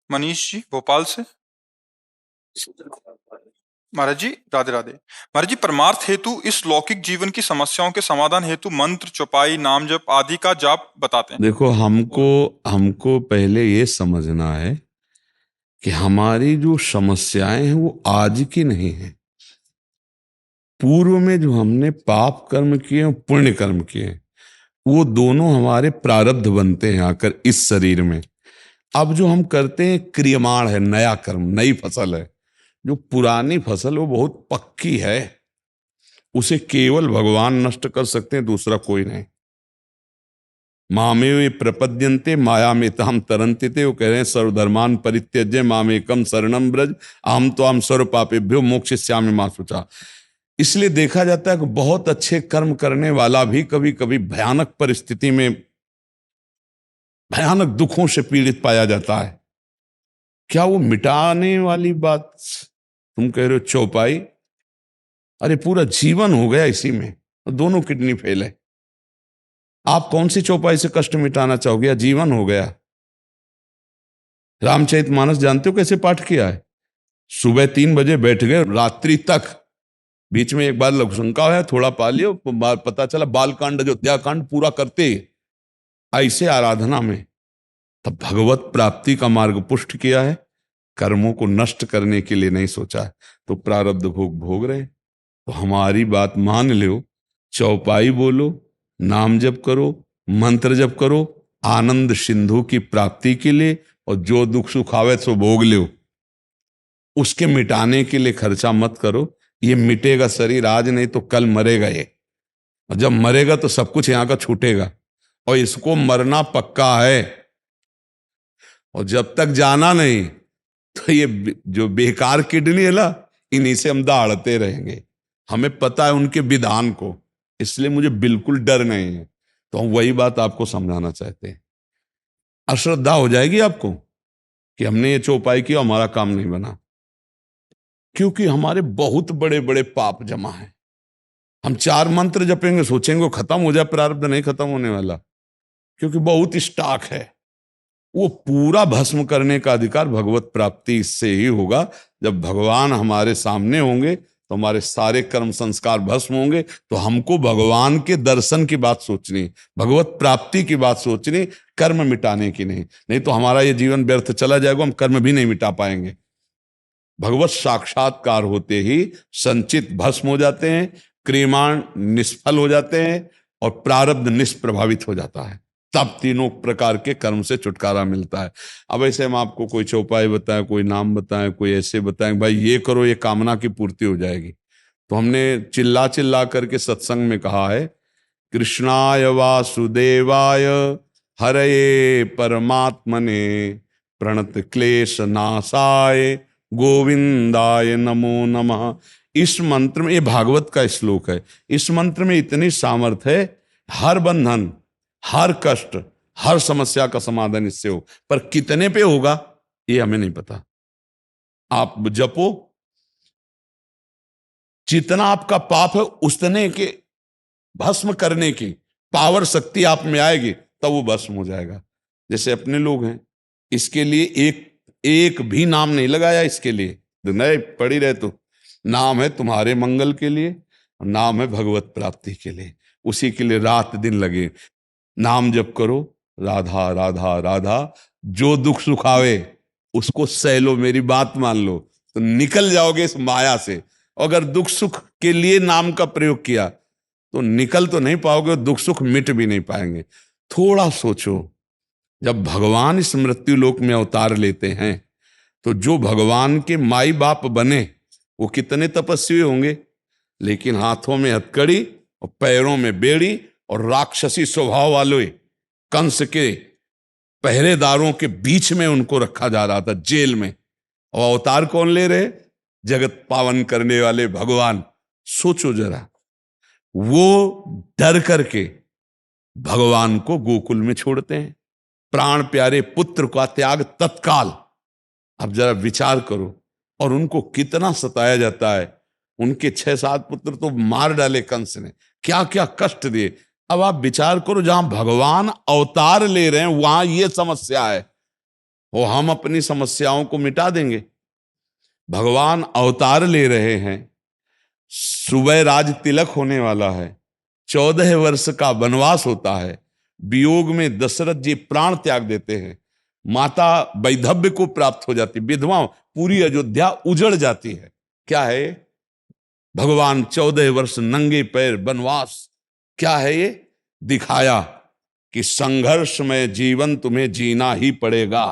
मनीष जी भोपाल से। महाराज जी राधे राधे। महाराज जी परमार्थ हेतु इस लौकिक जीवन की समस्याओं के समाधान हेतु मंत्र, चौपाई, नाम जप आदि का जाप बताते हैं। देखो, हमको हमको पहले ये समझना है कि हमारी जो समस्याएं हैं वो आज की नहीं है। पूर्व में जो हमने पाप कर्म किए और पुण्य कर्म किए, वो दोनों हमारे प्रारब्ध बनते हैं आकर इस शरीर में। अब जो हम करते हैं क्रियमाण है, नया कर्म, नई फसल है। जो पुरानी फसल वो बहुत पक्की है, उसे केवल भगवान नष्ट कर सकते हैं, दूसरा कोई नहीं। मामेव प्रपद्यन्ते माया में ताम तरन्ते थे, वो कह रहे हैं सर्वधर्मान परित्यज्य मामेकम शरणम ब्रज अहम त्वाम सर्व पापेभ्यो मोक्षयिष्यामि मा शुचा। इसलिए देखा जाता है कि बहुत अच्छे कर्म करने वाला भी कभी कभी भयानक परिस्थिति में, भयानक दुखों से पीड़ित पाया जाता है। क्या वो मिटाने वाली बात तुम कह रहे हो चौपाई? अरे पूरा जीवन हो गया इसी में, दोनों किडनी फेल है। आप कौन सी चौपाई से कष्ट मिटाना चाहोगे? या जीवन हो गया। रामचरितमानस जानते हो कैसे पाठ किया है? सुबह 3 बजे बैठ गए, रात्रि तक। बीच में एक बार लघुशंका है, थोड़ा पा लियो, पता चला बालकांड अयोध्याकांड पूरा करते ऐसे आराधना में। तब भगवत प्राप्ति का मार्ग पुष्ट किया है, कर्मों को नष्ट करने के लिए नहीं सोचा है। तो प्रारब्ध भोग भोग रहे। तो हमारी बात मान लो, चौपाई बोलो, नाम जप करो, मंत्र जप करो, आनंद सिंधु की प्राप्ति के लिए, और जो दुख सुख आवे सो भोग लो। उसके मिटाने के लिए खर्चा मत करो। ये मिटेगा शरीर आज, नहीं तो कल मरेगा ये। और जब मरेगा तो सब कुछ यहां का छूटेगा, और इसको मरना पक्का है। और जब तक जाना नहीं, तो ये जो बेकार किडनी है ना, इन्हीं से हम दहाड़ते रहेंगे। हमें पता है उनके विधान को, इसलिए मुझे बिल्कुल डर नहीं है। तो हम वही बात आपको समझाना चाहते हैं। अश्रद्धा हो जाएगी आपको कि हमने ये चौपाई किया, हमारा काम नहीं बना, क्योंकि हमारे बहुत बड़े बड़े पाप जमा है। हम 4 मंत्र जपेंगे, सोचेंगे वो खत्म हो जाए, प्रारब्ध नहीं खत्म होने वाला, क्योंकि बहुत स्टॉक है। वो पूरा भस्म करने का अधिकार भगवत प्राप्ति इससे ही होगा। जब भगवान हमारे सामने होंगे तो हमारे सारे कर्म संस्कार भस्म होंगे। तो हमको भगवान के दर्शन की बात सोचनी, भगवत प्राप्ति की बात सोचनी, कर्म मिटाने की नहीं। नहीं तो हमारा ये जीवन व्यर्थ चला जाएगा, हम कर्म भी नहीं मिटा पाएंगे। भगवत साक्षात्कार होते ही संचित भस्म हो जाते हैं, क्रियमाण निष्फल हो जाते हैं, और प्रारब्ध निष्प्रभावित हो जाता है। तब तीनों प्रकार के कर्म से छुटकारा मिलता है। अब ऐसे हम आपको कोई चौपाई बताएं, कोई नाम बताएं, कोई ऐसे बताएं भाई ये करो, ये कामना की पूर्ति हो जाएगी। तो हमने चिल्ला चिल्ला करके सत्संग में कहा है, कृष्णाय वासुदेवाय हरये परमात्मने प्रणत क्लेश नाशाय गोविंदाय नमो नमः। इस मंत्र में, ये भागवत का श्लोक है, इस मंत्र में इतनी सामर्थ्य है, हर बंधन, हर कष्ट, हर समस्या का समाधान इससे हो। पर कितने पे होगा ये हमें नहीं पता। आप जपो, जितना आपका पाप है उतने के भस्म करने की पावर शक्ति आप में आएगी, तब वो भस्म हो जाएगा। जैसे अपने लोग हैं, इसके लिए एक एक भी नाम नहीं लगाया इसके लिए, नहीं पड़ी रहे। तो नाम है तुम्हारे मंगल के लिए, नाम है भगवत प्राप्ति के लिए, उसी के लिए रात दिन लगे। नाम जप करो, राधा राधा राधा, जो दुख सुखावे उसको सह लो, मेरी बात मान लो, तो निकल जाओगे इस माया से। अगर दुख सुख के लिए नाम का प्रयोग किया तो निकल तो नहीं पाओगे, दुख सुख मिट भी नहीं पाएंगे। थोड़ा सोचो, जब भगवान इस मृत्यु लोक में अवतार लेते हैं, तो जो भगवान के माई बाप बने वो कितने तपस्वी होंगे, लेकिन हाथों में हथकड़ी और पैरों में बेड़ी और राक्षसी स्वभाव वाले कंस के पहरेदारों के बीच में उनको रखा जा रहा था, जेल में। और अवतार कौन ले रहे? जगत पावन करने वाले भगवान। सोचो जरा, वो डर करके भगवान को गोकुल में छोड़ते हैं, प्राण प्यारे पुत्र का त्याग तत्काल। अब जरा विचार करो, और उनको कितना सताया जाता है। उनके 6-7 पुत्र तो मार डाले कंस ने, क्या क्या कष्ट दिए। अब आप विचार करो, जहां भगवान अवतार ले रहे हैं वहां ये समस्या है। और हम अपनी समस्याओं को मिटा देंगे। भगवान अवतार ले रहे हैं, सुबह राज तिलक होने वाला है, 14 वर्ष का वनवास होता है, वियोग में दशरथ जी प्राण त्याग देते हैं, माता वैधव्य को प्राप्त हो जाती, विधवा, पूरी अयोध्या उजड़ जाती है। क्या है? भगवान 14 वर्ष नंगे पैर वनवास। क्या है ये? दिखाया कि संघर्ष में जीवन तुम्हें जीना ही पड़ेगा।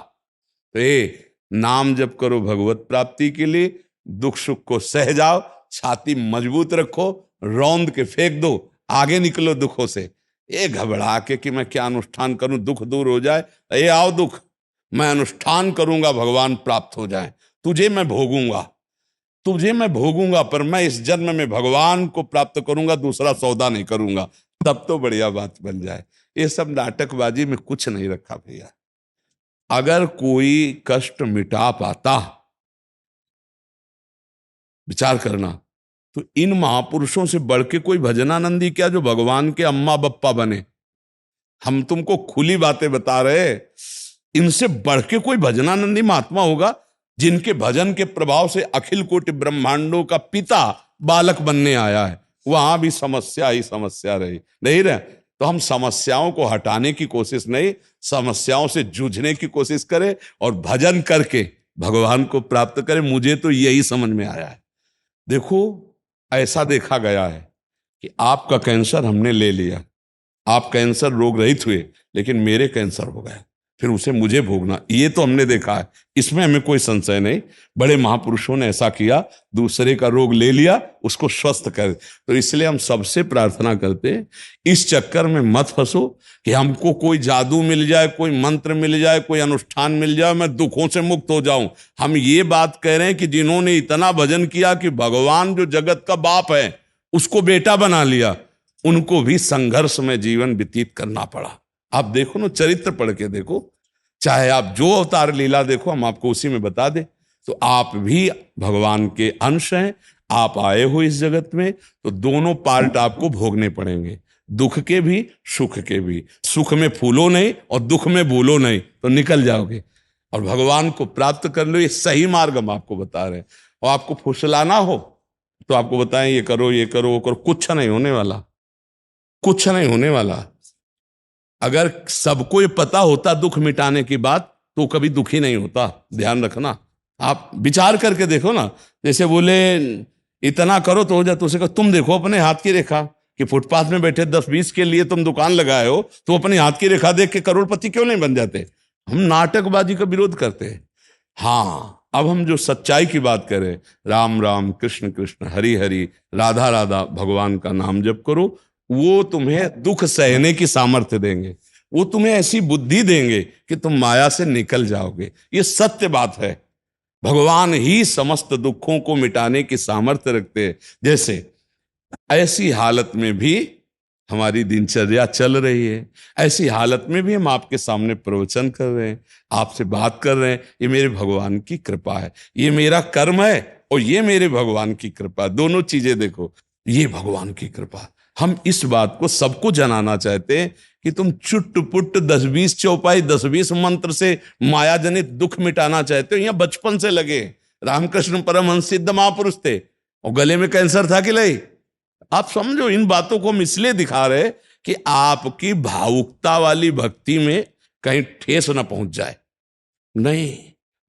तो ये नाम जप करो भगवत प्राप्ति के लिए, दुख सुख को सह जाओ, छाती मजबूत रखो, रौंद के फेंक दो, आगे निकलो दुखों से। ये घबरा के कि मैं क्या अनुष्ठान करूं दुख दूर हो जाए, ये आओ दुख, मैं अनुष्ठान करूंगा भगवान प्राप्त हो जाए, तुझे मैं भोगूंगा, पर मैं इस जन्म में भगवान को प्राप्त करूंगा, दूसरा सौदा नहीं करूंगा, तब तो बढ़िया बात बन जाए। ये सब नाटकबाजी में कुछ नहीं रखा भैया। अगर कोई कष्ट मिटा पाता, विचार करना, तो इन महापुरुषों से बढ़ के कोई भजनानंदी क्या जो भगवान के अम्मा बप्पा बने। हम तुमको खुली बातें बता रहे, इनसे बढ़ के कोई भजनानंदी महात्मा होगा जिनके भजन के प्रभाव से अखिल कोटि ब्रह्मांडों का पिता बालक बनने आया है। वहां भी समस्या ही समस्या रही नहीं रहे। तो हम समस्याओं को हटाने की कोशिश नहीं, समस्याओं से जूझने की कोशिश करें और भजन करके भगवान को प्राप्त करें। मुझे तो यही समझ में आया है। देखो, ऐसा देखा गया है कि आपका कैंसर हमने ले लिया, आप कैंसर रोग रहित हुए, लेकिन मेरे कैंसर हो गया, फिर उसे मुझे भोगना, ये तो हमने देखा है, इसमें हमें कोई संशय नहीं। बड़े महापुरुषों ने ऐसा किया, दूसरे का रोग ले लिया, उसको स्वस्थ कर। तो इसलिए हम सबसे प्रार्थना करते हैं, इस चक्कर में मत फंसो कि हमको कोई जादू मिल जाए, कोई मंत्र मिल जाए, कोई अनुष्ठान मिल जाए, मैं दुखों से मुक्त हो जाऊं। हम ये बात कह रहे हैं कि जिन्होंने इतना भजन किया कि भगवान जो जगत का बाप है उसको बेटा बना लिया, उनको भी संघर्ष में जीवन व्यतीत करना पड़ा। आप देखो ना, चरित्र पढ़ के देखो, चाहे आप जो अवतार लीला देखो, हम आपको उसी में बता दें। तो आप भी भगवान के अंश हैं, आप आए हो इस जगत में, तो दोनों पार्ट आपको भोगने पड़ेंगे, दुख के भी सुख के भी। सुख में फूलो नहीं और दुख में भूलो नहीं, तो निकल जाओगे और भगवान को प्राप्त कर लो। ये सही मार्ग हम आपको बता रहे हैं। और आपको फुसलाना हो तो आपको बताएं ये करो वो करो, कुछ नहीं होने वाला, कुछ नहीं होने वाला। अगर सबको ये पता होता दुख मिटाने की बात, तो कभी दुखी नहीं होता। ध्यान रखना, आप विचार करके देखो ना। जैसे बोले इतना करो तो हो जाए, तो उसे कहो तुम देखो अपने हाथ की रेखा कि फुटपाथ में बैठे 10-20 के लिए तुम दुकान लगाए हो, तो अपनी हाथ की रेखा देख के करोड़पति क्यों नहीं बन जाते? हम नाटकबाजी का विरोध करते हैं। हाँ, अब हम जो सच्चाई की बात करें, राम राम कृष्ण कृष्ण हरि हरि राधा राधा, भगवान का नाम जप करो, वो तुम्हें दुख सहने की सामर्थ्य देंगे, वो तुम्हें ऐसी बुद्धि देंगे कि तुम माया से निकल जाओगे। ये सत्य बात है। भगवान ही समस्त दुखों को मिटाने की सामर्थ्य रखते हैं। जैसे ऐसी हालत में भी हमारी दिनचर्या चल रही है, ऐसी हालत में भी हम आपके सामने प्रवचन कर रहे हैं, आपसे बात कर रहे हैं, ये मेरे भगवान की कृपा है, ये मेरा कर्म है और ये मेरे भगवान की कृपा। दोनों चीजें देखो, ये भगवान की कृपा। हम इस बात को सबको जनाना चाहते हैं कि तुम चुट-पुट 10-20 चौपाई 10-20 मंत्र से माया जनित दुख मिटाना चाहते हो। यहाँ बचपन से लगे। रामकृष्ण परमहंस सिद्ध महापुरुष थे और गले में कैंसर था कि नहीं? आप समझो, इन बातों को हम इसलिए दिखा रहे कि आपकी भावुकता वाली भक्ति में कहीं ठेस न पहुंच जाए। नहीं,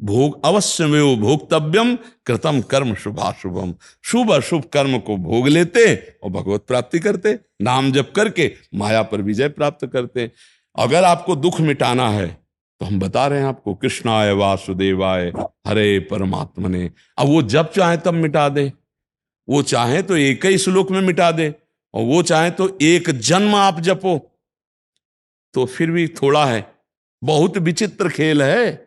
भोग अवश्य में वो भोक्तव्यम कृतम कर्म शुभाशुभम, शुभ अशुभ कर्म को भोग लेते और भगवत प्राप्ति करते, नाम जप करके माया पर विजय प्राप्त करते। अगर आपको दुख मिटाना है तो हम बता रहे हैं आपको, कृष्णाय वासुदेवाय हरे परमात्मने। अब वो जब चाहे तब मिटा दे, वो चाहे तो एक ही श्लोक में मिटा दे, और वो चाहे तो एक जन्म आप जपो, तो फिर भी थोड़ा है। बहुत विचित्र खेल है,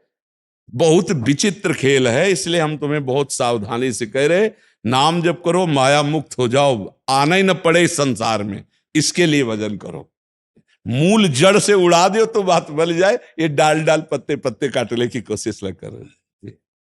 बहुत विचित्र खेल है। इसलिए हम तुम्हें बहुत सावधानी से कह रहे, नाम जप करो, माया मुक्त हो जाओ, आना ही न पड़े इस संसार में, इसके लिए भजन करो। मूल जड़ से उड़ा दो तो बात बन जाए। ये डाल डाल पत्ते पत्ते काटने की कोशिश न करो।